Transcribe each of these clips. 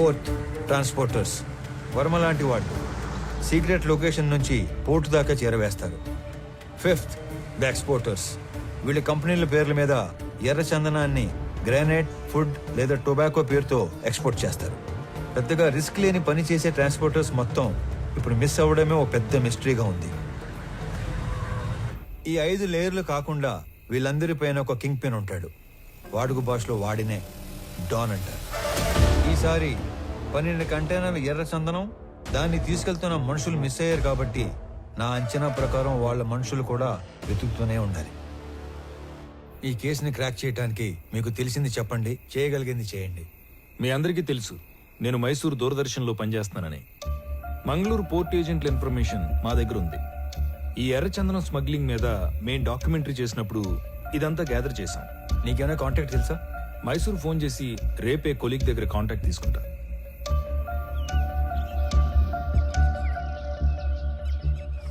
Fourth, transporters. Varma లాంటి వాళ్ళు secret location నుంచి పోర్టు దాకా చేరవేస్తారు. Fifth, the exporters. వీళ్ళ కంపెనీల పేర్ల మీద ఎర్ర చందనాన్ని గ్రానైట్, ఫుడ్ లేదా టొబాకో పేరుతో ఎక్స్పోర్ట్ చేస్తారు. పెద్దగా రిస్క్ లేని పని చేసే ట్రాన్స్పోర్టర్స్ మొత్తం ఇప్పుడు మిస్ అవ్వడమే ఒక పెద్ద మిస్టరీగా ఉంది. ఈ 5 లేయర్లు కాకుండా వీళ్ళందరిపైన ఒక కింగ్ పిన్ ఉంటాడు. వాడుక భాషలో వాడినే డాన్ అంటారు. ఈసారి 12 కంటైనర్ల ఎర్ర చందనం, దాన్ని తీసుకెళ్తున్న మనుషులు మిస్ అయ్యారు కాబట్టి నా అంచనా ప్రకారం వాళ్ళ మనుషులు కూడా వెతుకుతూనే ఉండాలి. ఈ కేసుని క్రాక్ చేయడానికి మీకు తెలిసింది చెప్పండి, చేయగలిగింది చేయండి. మీ అందరికీ తెలుసు నేను మైసూర్ దూరదర్శన్లో పనిచేస్తున్నానని. మంగళూరు పోర్ట్ ఏజెంట్ల ఇన్ఫర్మేషన్ మా దగ్గర ఉంది. ఈ ఎర్రచందనం స్మగ్లింగ్ మీద మేం డాక్యుమెంటరీ చేసినప్పుడు ఇదంతా గ్యాదర్ చేశాం. నీకేమైనా కాంటాక్ట్ తెలుసా? మైసూర్ ఫోన్ చేసి రేపే కొలీగ్ దగ్గర కాంటాక్ట్ తీసుకుంటా.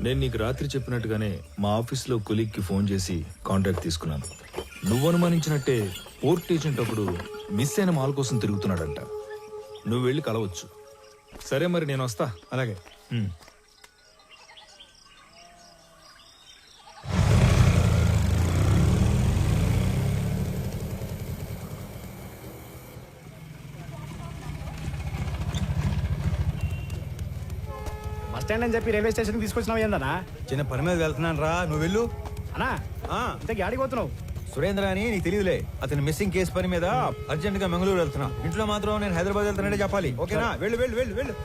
నేను నీకు రాత్రి చెప్పినట్టుగానే మా ఆఫీస్లో కొలీగ్కి ఫోన్ చేసి కాంటాక్ట్ తీసుకున్నాను. నువ్వు అనుమానించినట్టే పోర్ట్ ఏజెంట్ ఒకడు మిస్ అయిన మాల్ కోసం తిరుగుతున్నాడంట. నువ్వు వెళ్ళి కలవచ్చు. సరే మరి నేను వస్తా. అలాగే. బస్ స్టాండ్ అని చెప్పి రైల్వే స్టేషన్ తీసుకొచ్చినావు ఏందన్నా? చిన్న పని మీద వెళ్తున్నాను రా, నువ్వు వెళ్ళు. అన్నా ఇంతకీ ఆడికి పోతున్నావు? సురేంద్ర అని నీకు తెలియదులే, అతని మిస్సింగ్ కేసు పని మీద అర్జెంట్ గా మంగళూరు వెళ్తున్నా. ఇంట్లో మాత్రం నేను హైదరాబాద్ వెళ్తానంటే చెప్పాలి, ఓకేనా? వెళ్ళు వెళ్ళు వెళ్ళు వెళ్ళు.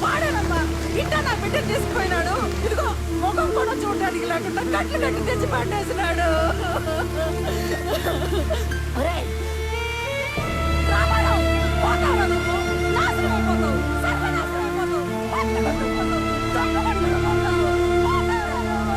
వాడేనమ్మా ఇంట నా బిడ్డ తీసుకుపోయినాడు. ఇదిగో ముఖం కూడా చూడడానికి లేకుండా కట్లు కట్టి తెచ్చి పట్టేసినాడు. ఒరేయ్, రామారావు, పోతావా నువ్వు? నాశనం అయిపోతావు, సర్వనాశనం అయిపోతావు, పట్లు కట్టుకుపోతావు, దొంగ పట్టుకుపోతావు. పోతావా నువ్వు?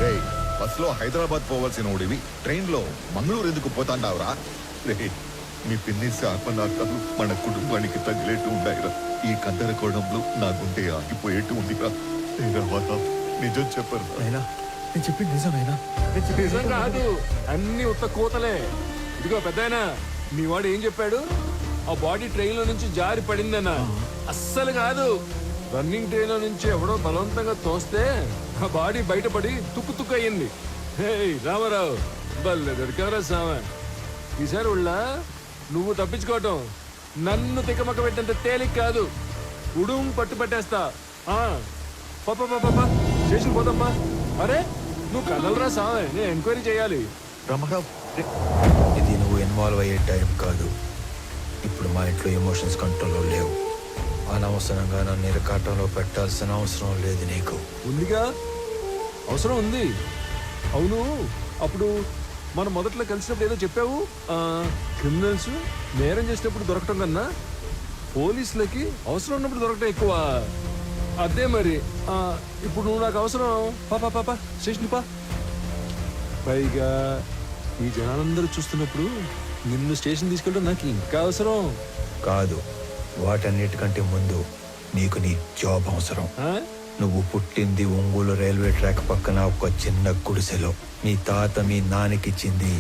రేయ్, బస్సులో హైదరాబాద్ పోవాల్సిన ఓడివి ట్రైన్ లో మంగళూరు ఎందుకు పోతాండావురా? రే, మీ పిన్ని శాపనార్థాలు మన కుటుంబానికి తగిలేట్టు ఉండాయిరా. ఈ కందరకోణంలో నా గుండె ఆగిపోయేట్టు ఉందిరా. నిజం చెప్పరు. అయినా నేను చెప్పింది నిజమేనా? నిజం కాదు, అన్ని ఉత్త కూతలే. ఇదిగో పెద్దాయనా, మీ వాడు ఏం చెప్పాడు? ఆ బాడీ ట్రైన్ లో నుంచి జారి పడిందన్నా. అస్సలు కాదు, రన్నింగ్ ట్రైన్ లో నుంచి ఎవడో బలవంతంగా తోస్తే ఆ బాడీ బయటపడి తుక్కు తుక్కు అయ్యింది. హే రామారావు, బల్లె దొరికారా సామె. ఈసారి ఉళ్ళ నువ్వు తప్పించుకోవటం నన్ను తిక్కమక్క పెట్టినంత తేలిక కాదు. ఉడుం పట్టు పట్టేస్తా. పాప స్టేషన్ పోదమ్మా. అరే నువ్వు కదలరా సామె, నేను ఎంక్వైరీ చేయాలి. రామారావు, ఇది నువ్వు ఇన్వాల్వ్ అయ్యే టైం కాదు. ఇప్పుడు మా ఇంట్లో ఎమోషన్స్ కంట్రోల్లో లేవు. అనవసరంగా నన్ను ఇరకాటంలో పెట్టాల్సిన అవసరం లేదు నీకు. ఉందిగా, అవసరం ఉంది. అవును, అప్పుడు మనం మొదట్లో కలిసినప్పుడు ఏదో చెప్పావు. క్రిమినల్స్ నేరం చేసినప్పుడు దొరకటం కన్నా పోలీసులకి అవసరం ఉన్నప్పుడు దొరకటం ఎక్కువ. అదే మరి. ఇప్పుడు నువ్వు నాకు అవసరం. పాపా స్టేషన్ పా. పైగా ఈ జనాలందరూ చూస్తున్నప్పుడు నిన్ను స్టేషన్ తీసుకెళ్ళడం నాకు ఇంకా అవసరం కాదు. వాటన్నిటికంటే ముందు నీకు నీ జాబ్ అవసరం. నువ్వు పుట్టింది ఒంగోలు రైల్వే ట్రాక్ పక్కన ఒక చిన్న గుడిసెలో. మీ తాత మీ నాన్నకిచ్చింది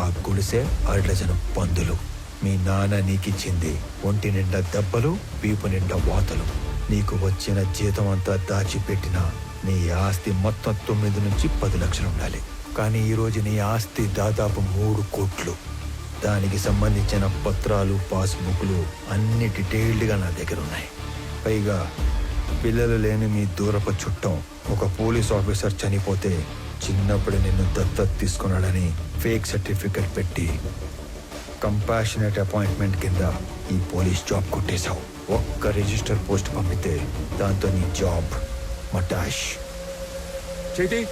ఆ గుడిసె 6 డజను పందులు. మీ నాన్న నీకిచ్చింది ఒంటి నిండా దెబ్బలు, వీపు నిండా వాతలు. నీకు వచ్చిన జీతం అంతా దాచిపెట్టిన నీ ఆస్తి మొత్తం 9 నుంచి 10 లక్షలు ఉండాలి. కానీ ఈరోజు నీ ఆస్తి దాదాపు 3 కోట్లు. దానికి సంబంధించిన పత్రాలు, పాస్బుక్లు అన్ని డీటెయిల్డ్గా నా దగ్గర ఉన్నాయి. పైగా పిల్లలు లేని మీ దూరపు చుట్టం ఒక పోలీస్ ఆఫీసర్ చనిపోతే చిన్నప్పుడు నిన్ను దత్తత తీసుకున్నాడని ఫేక్ సర్టిఫికెట్ పెట్టి కంపాషనేట్ అపాయింట్మెంట్ కింద ఈ పోలీస్ జాబ్ కొట్టేశావు. ఒక్క రిజిస్టర్ పోస్ట్ పంపితే దాంతో నీ జాబ్ మటాష్. చేతి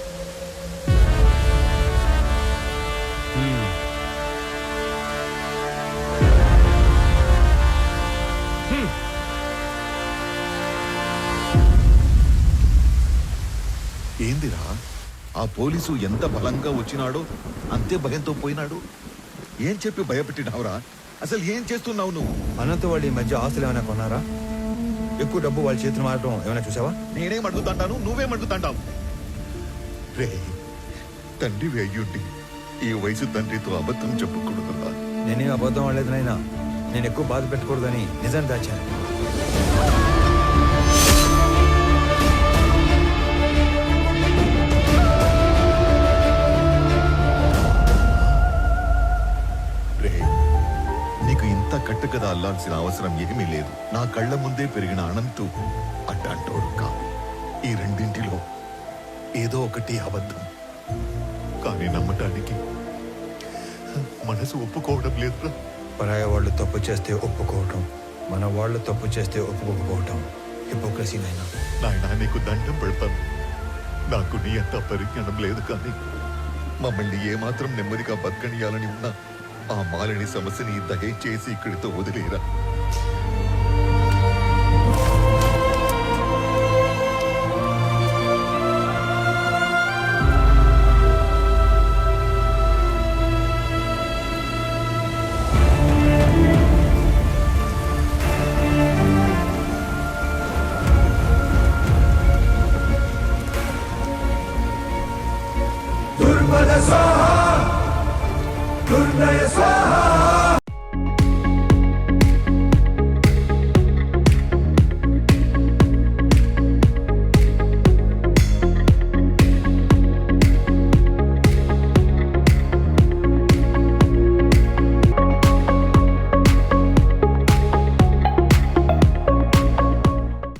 ఏందిరా, ఆ పోలీసు ఎంత బలంగా వచ్చినాడో అంతే భయంతో పోయినాడు. ఏం చెప్పి భయపెట్టినావురా? అసలు ఏం చేస్తున్నావు నువ్వు? అనంత వాళ్ళు ఈ మధ్య ఆస్తులు ఏమైనా కొన్నారా? ఎక్కువ డబ్బు వాళ్ళ చేతులు మారడం ఏమైనా చూసావా? నేనేం అడుగుతాంటాను, నువ్వేం అడుగుతాంటావు? రే, తండ్రివి అయ్యుండి ఈ వయసు తండ్రితో అబద్ధం చెప్పకూడదురా. నేనేం అబద్ధం ఆడలేదు నాయనా. నేను ఎక్కువ బాధ పెట్టకూడదని నిజం దాచాను. నీకు ఇంత కట్టుకథ అల్లాల్సిన అవసరం ఏమీ లేదు. నా కళ్ళ ముందే పెరిగిన అనంతు అడ్డంటోడు కాదు. ఈ రెండింటిలో ఏదో ఒకటి అబద్ధం. కానీ నమ్మటానికి మనసు ఒప్పుకోవడం లేదురా. పరాయ వాళ్ళు తప్పు చేస్తే ఒప్పుకోవటం, మన వాళ్ళు తప్పు చేస్తే ఒప్పుకోకపోవటం హిపోక్రసీ నాయనా. నాయనా, నీకు దండం పెడతాను. నాకు నీ అంత పరిజ్ఞానం లేదు, కానీ మమ్మల్ని ఏమాత్రం నెమ్మదిగా బతకనియాలని ఉన్నా ఆ మాలిని సమస్యని దయచేసి ఇక్కడితో వదిలేరా.